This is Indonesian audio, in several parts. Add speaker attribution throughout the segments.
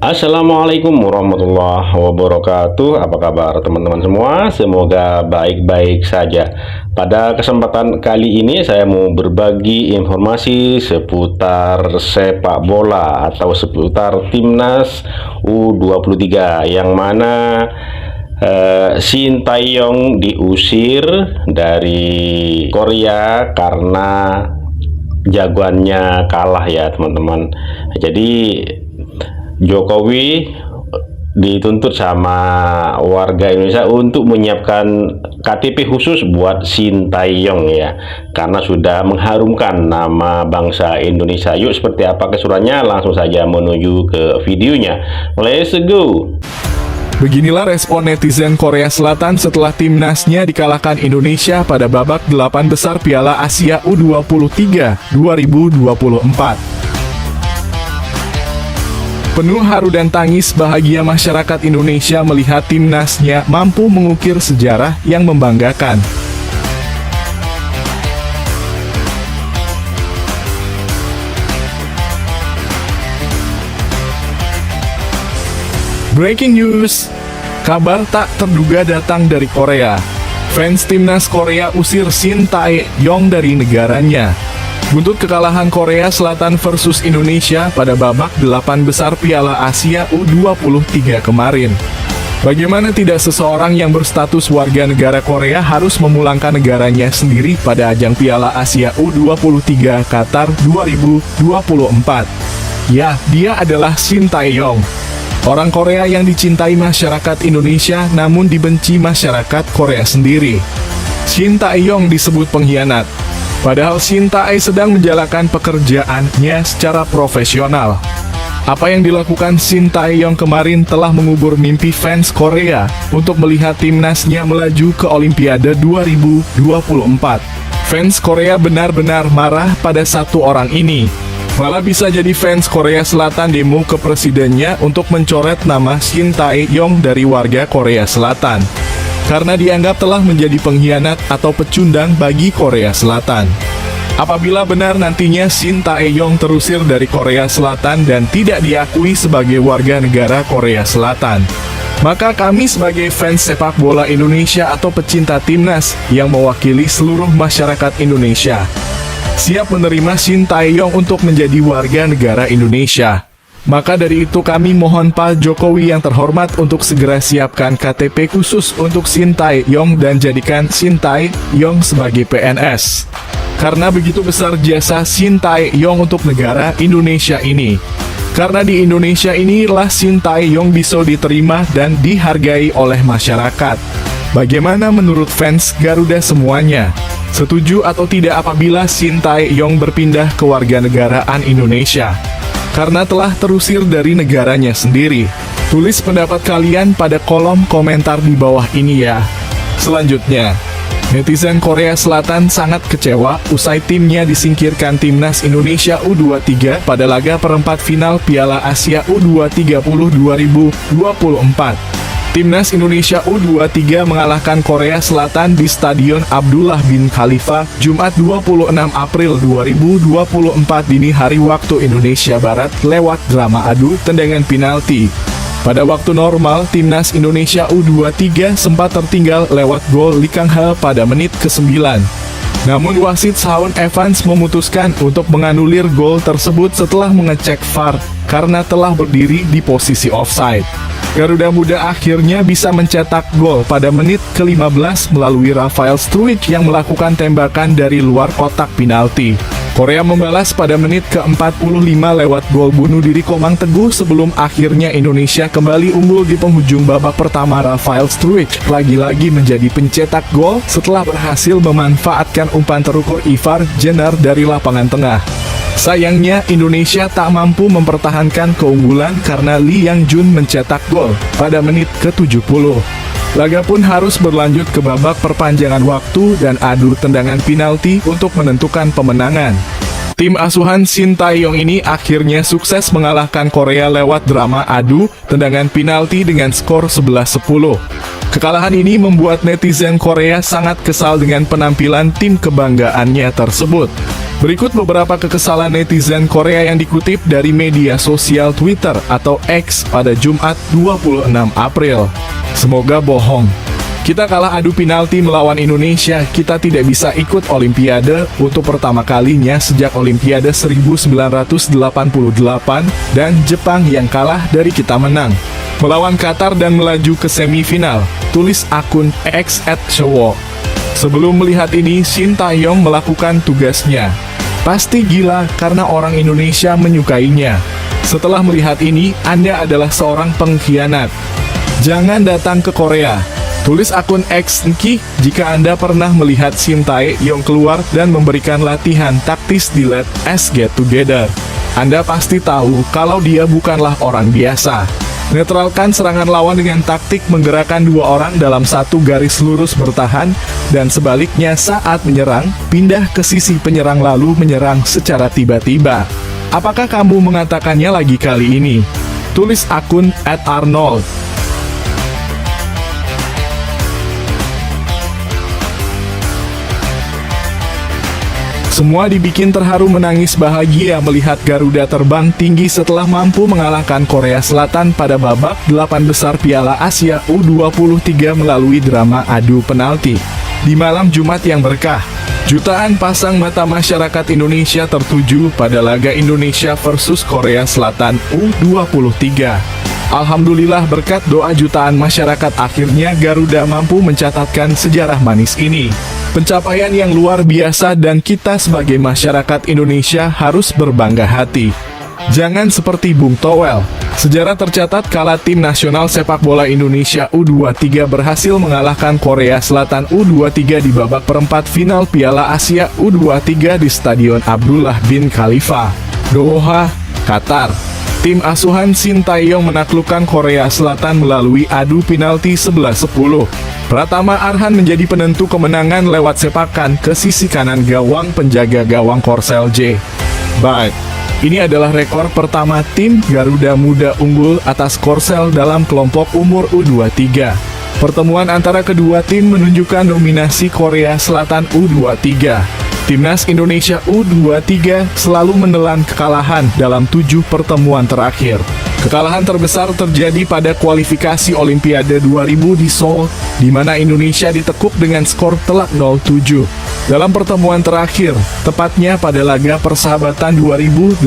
Speaker 1: Assalamualaikum warahmatullahi wabarakatuh. Apa kabar teman-teman semua? Semoga baik-baik saja. Pada kesempatan kali ini saya mau berbagi informasi seputar sepak bola atau seputar timnas U23 yang mana Shin Tae-yong diusir dari Korea karena jagoannya kalah ya teman-teman. Jadi Jokowi dituntut sama warga Indonesia untuk menyiapkan KTP khusus buat Shin Tae-yong ya, karena sudah mengharumkan nama bangsa Indonesia. Yuk, seperti apa keseruannya? Langsung saja menuju ke videonya. Let's go!
Speaker 2: Beginilah respon netizen Korea Selatan setelah timnasnya dikalahkan Indonesia pada babak 8 besar Piala Asia U23 2024. Penuh haru dan tangis bahagia masyarakat Indonesia melihat timnasnya mampu mengukir sejarah yang membanggakan. Breaking news, kabar tak terduga datang dari Korea. Fans timnas Korea usir Shin Tae-yong dari negaranya. Buntut kekalahan Korea Selatan versus Indonesia pada babak 8 besar Piala Asia U23 kemarin. Bagaimana tidak seseorang yang berstatus warga negara Korea harus memulangkan negaranya sendiri pada ajang Piala Asia U23 Qatar 2024? Ya, dia adalah Shin Tae-yong. Orang Korea yang dicintai masyarakat Indonesia namun dibenci masyarakat Korea sendiri. Shin Tae-yong disebut pengkhianat. Padahal Shin Tae sedang menjalankan pekerjaannya secara profesional. Apa yang dilakukan Shin Tae-yong kemarin telah mengubur mimpi fans Korea untuk melihat timnasnya melaju ke Olimpiade 2024. Fans Korea benar-benar marah pada satu orang ini. Malah bisa jadi fans Korea Selatan demo ke presidennya untuk mencoret nama Shin Tae-yong dari warga Korea Selatan, karena dianggap telah menjadi pengkhianat atau pecundang bagi Korea Selatan. Apabila benar nantinya Shin Tae-yong terusir dari Korea Selatan dan tidak diakui sebagai warga negara Korea Selatan, maka kami sebagai fans sepak bola Indonesia atau pecinta timnas yang mewakili seluruh masyarakat Indonesia siap menerima Shin Tae-yong untuk menjadi warga negara Indonesia. Maka dari itu kami mohon Pak Jokowi yang terhormat untuk segera siapkan KTP khusus untuk Shin Tae-yong dan jadikan Shin Tae-yong sebagai PNS. Karena begitu besar jasa Shin Tae-yong untuk negara Indonesia ini. Karena di Indonesia inilah Shin Tae-yong bisa diterima dan dihargai oleh masyarakat. Bagaimana menurut fans Garuda semuanya? Setuju atau tidak apabila Shin Tae-yong berpindah ke warganegaraan Indonesia karena telah terusir dari negaranya sendiri? Tulis pendapat kalian pada kolom komentar di bawah ini ya. Selanjutnya, netizen Korea Selatan sangat kecewa usai timnya disingkirkan timnas Indonesia U23 pada laga perempat final Piala Asia U20 2024. Timnas Indonesia U23 mengalahkan Korea Selatan di Stadion Abdullah bin Khalifa, Jumat 26 April 2024 dini hari waktu Indonesia Barat lewat drama adu tendangan penalti. Pada waktu normal, Timnas Indonesia U23 sempat tertinggal lewat gol Lee Kang-hae pada menit ke-9. Namun wasit Shawn Evans memutuskan untuk menganulir gol tersebut setelah mengecek VAR karena telah berdiri di posisi offside. Garuda Muda akhirnya bisa mencetak gol pada menit ke-15 melalui Rafael Struijk yang melakukan tembakan dari luar kotak penalti. Korea membalas pada menit ke-45 lewat gol bunuh diri Komang Teguh sebelum akhirnya Indonesia kembali unggul di penghujung babak pertama. Rafael Struijk lagi-lagi menjadi pencetak gol setelah berhasil memanfaatkan umpan terukur Ivar Jenner dari lapangan tengah. Sayangnya Indonesia tak mampu mempertahankan keunggulan karena Lee Yang Jun mencetak gol pada menit ke-70. Laga pun harus berlanjut ke babak perpanjangan waktu dan adu tendangan penalti untuk menentukan pemenangan. Tim asuhan Shin Tae-yong ini akhirnya sukses mengalahkan Korea lewat drama adu tendangan penalti dengan skor 11-10. Kekalahan ini membuat netizen Korea sangat kesal dengan penampilan tim kebanggaannya tersebut. Berikut beberapa kekesalan netizen Korea yang dikutip dari media sosial Twitter atau X pada Jumat 26 April. Semoga bohong. Kita kalah adu penalti melawan Indonesia, kita tidak bisa ikut Olimpiade untuk pertama kalinya sejak Olimpiade 1988 dan Jepang yang kalah dari kita menang. Melawan Qatar dan melaju ke semifinal, tulis akun X @showo. Sebelum melihat ini, Shin Tae-yong melakukan tugasnya. Pasti gila karena orang Indonesia menyukainya. Setelah melihat ini, Anda adalah seorang pengkhianat. Jangan datang ke Korea. Tulis akun X Nki jika Anda pernah melihat Shin Tae-yong keluar dan memberikan latihan taktis di Let's Get Together. Anda pasti tahu kalau dia bukanlah orang biasa. Netralkan serangan lawan dengan taktik menggerakkan dua orang dalam satu garis lurus bertahan, dan sebaliknya saat menyerang, pindah ke sisi penyerang lalu menyerang secara tiba-tiba. Apakah kamu mengatakannya lagi kali ini? Tulis akun @arnold. Semua dibikin terharu menangis bahagia melihat Garuda terbang tinggi setelah mampu mengalahkan Korea Selatan pada babak 8 besar Piala Asia U23 melalui drama adu penalti. Di malam Jumat yang berkah, jutaan pasang mata masyarakat Indonesia tertuju pada laga Indonesia versus Korea Selatan U23. Alhamdulillah berkat doa jutaan masyarakat akhirnya Garuda mampu mencatatkan sejarah manis ini. Pencapaian yang luar biasa dan kita sebagai masyarakat Indonesia harus berbangga hati. Jangan seperti Bung Towel. Sejarah tercatat kala tim nasional sepak bola Indonesia U23 berhasil mengalahkan Korea Selatan U23 di babak perempat final Piala Asia U23 di Stadion Abdullah bin Khalifa, Doha, Qatar. Tim asuhan Shin Tae-yong menaklukkan Korea Selatan melalui adu penalti 11-10. Pratama Arhan menjadi penentu kemenangan lewat sepakan ke sisi kanan gawang penjaga gawang Korsel J. Baik, ini adalah rekor pertama tim Garuda Muda unggul atas Korsel dalam kelompok umur U23. Pertemuan antara kedua tim menunjukkan dominasi Korea Selatan U23. Timnas Indonesia U23 selalu menelan kekalahan dalam 7 pertemuan terakhir. Kekalahan terbesar terjadi pada kualifikasi Olimpiade 2000 di Seoul, di mana Indonesia ditekuk dengan skor telak 0-7. Dalam pertemuan terakhir, tepatnya pada laga persahabatan 2018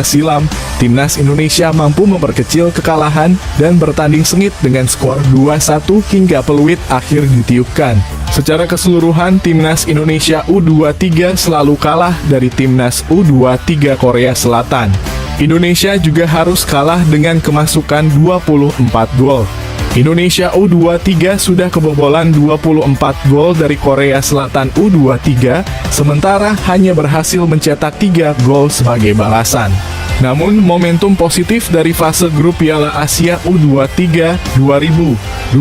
Speaker 2: silam, Timnas Indonesia mampu memperkecil kekalahan dan bertanding sengit dengan skor 2-1 hingga peluit akhir ditiupkan. Secara keseluruhan, Timnas Indonesia U23 selalu kalah dari Timnas U23 Korea Selatan. Indonesia juga harus kalah dengan kemasukan 24 gol. Indonesia U23 sudah kebobolan 24 gol dari Korea Selatan U23, sementara hanya berhasil mencetak 3 gol sebagai balasan. Namun, momentum positif dari fase grup Piala Asia U23 2024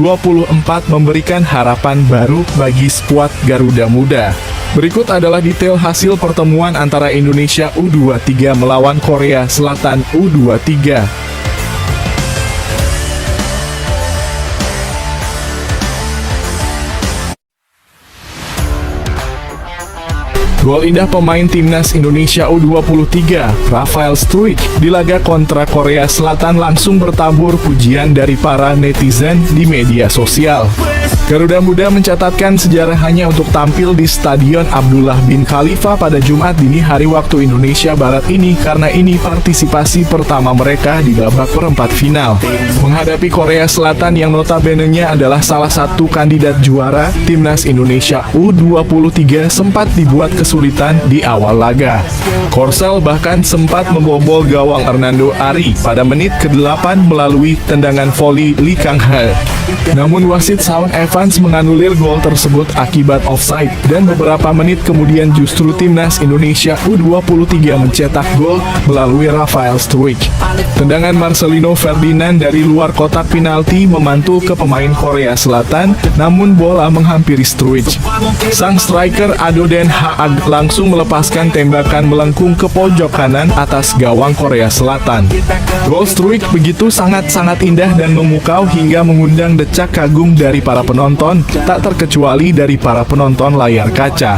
Speaker 2: memberikan harapan baru bagi skuad Garuda Muda. Berikut adalah detail hasil pertemuan antara Indonesia U23 melawan Korea Selatan U23. Gol indah pemain Timnas Indonesia U23, Rafael Struijk, di laga kontra Korea Selatan langsung bertabur pujian dari para netizen di media sosial. Garuda Muda mencatatkan sejarah hanya untuk tampil di Stadion Abdullah bin Khalifa pada Jumat dini hari waktu Indonesia Barat ini karena ini partisipasi pertama mereka di babak perempat final. Menghadapi Korea Selatan yang notabene-nya adalah salah satu kandidat juara, Timnas Indonesia U23 sempat dibuat kesulitan di awal laga. Korsel bahkan sempat membobol gawang Hernando Ari pada menit ke-8 melalui tendangan voli Lee Kang-hae. Namun wasit Shawn Evans menganulir gol tersebut akibat offside, dan beberapa menit kemudian justru Timnas Indonesia U23 mencetak gol melalui Rafael Struijk. Tendangan Marcelino Ferdinand dari luar kotak penalti memantul ke pemain Korea Selatan, namun bola menghampiri Struijk. Sang striker Ado Den Haag langsung melepaskan tembakan melengkung ke pojok kanan atas gawang Korea Selatan. Gol Struijk begitu sangat-sangat indah dan memukau hingga mengundang decak kagum dari para penonton, tak terkecuali dari para penonton layar kaca.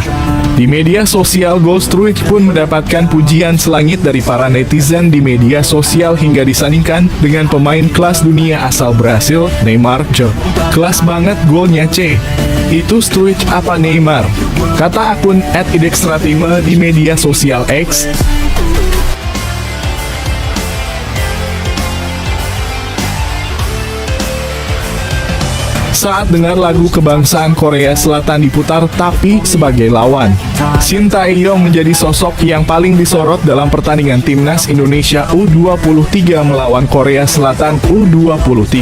Speaker 2: Di media sosial, Goldstruich pun mendapatkan pujian selangit dari para netizen di media sosial hingga disandingkan dengan pemain kelas dunia asal Brasil, Neymar Jr. Kelas banget golnya C. Itu Struich apa Neymar? Kata akun @idextratime di media sosial X. Saat dengar lagu kebangsaan Korea Selatan diputar tapi sebagai lawan, Shin Tae-yong menjadi sosok yang paling disorot dalam pertandingan timnas Indonesia U23 melawan Korea Selatan U23.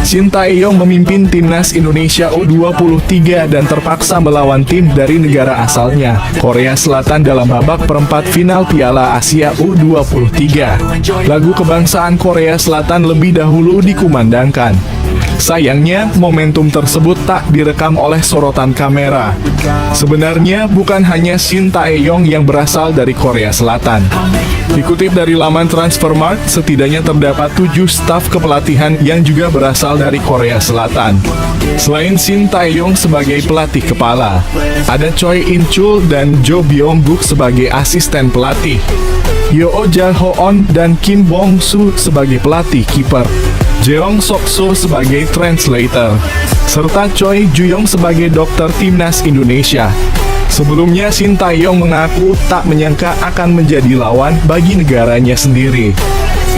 Speaker 2: Shin Tae-yong memimpin timnas Indonesia U23 dan terpaksa melawan tim dari negara asalnya, Korea Selatan, dalam babak perempat final Piala Asia U23. Lagu kebangsaan Korea Selatan lebih dahulu dikumandangkan. Sayangnya, momentum tersebut tak direkam oleh sorotan kamera. Sebenarnya, bukan hanya Shin Tae-yong yang berasal dari Korea Selatan. Dikutip dari laman Transfermarkt, setidaknya terdapat 7 staf kepelatihan yang juga berasal dari Korea Selatan. Selain Shin Tae-yong sebagai pelatih kepala, ada Choi In-chul dan Jo Byung-guk sebagai asisten pelatih, Yoo Ja-hoon dan Kim Bong-soo sebagai pelatih kiper, Jeong Sok-so sebagai translator, serta Choi Ju-yong sebagai dokter timnas Indonesia. Sebelumnya, Shin Tae-yong mengaku tak menyangka akan menjadi lawan bagi negaranya sendiri.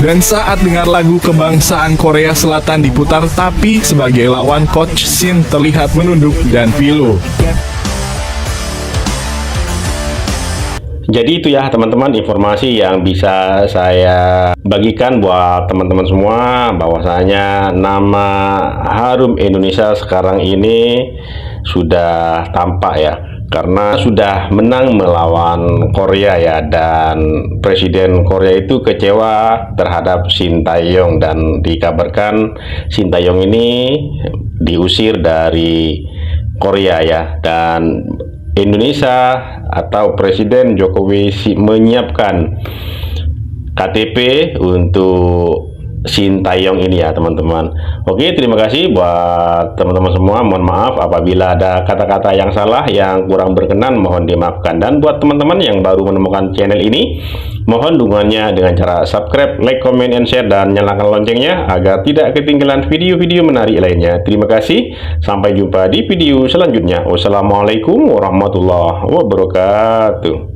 Speaker 2: Dan saat dengar lagu kebangsaan Korea Selatan diputar tapi sebagai lawan, Coach Shin terlihat menunduk dan pilu.
Speaker 1: Jadi itu ya teman-teman, informasi yang bisa saya bagikan buat teman-teman semua, bahwasanya nama harum Indonesia sekarang ini sudah tampak ya, karena sudah menang melawan Korea ya, dan Presiden Korea itu kecewa terhadap Shin Tae-yong, dan dikabarkan Shin Tae-yong ini diusir dari Korea ya, dan Indonesia atau Presiden Jokowi menyiapkan KTP untuk Shin Tae-yong ini ya teman-teman. Oke, terima kasih buat teman-teman semua. Mohon maaf apabila ada kata-kata yang salah, yang kurang berkenan, mohon dimaafkan. Dan buat teman-teman yang baru menemukan channel ini, mohon dukungannya dengan cara subscribe, like, comment, and share, dan nyalakan loncengnya agar tidak ketinggalan video-video menarik lainnya. Terima kasih, sampai jumpa di video selanjutnya. Wassalamualaikum warahmatullahi wabarakatuh.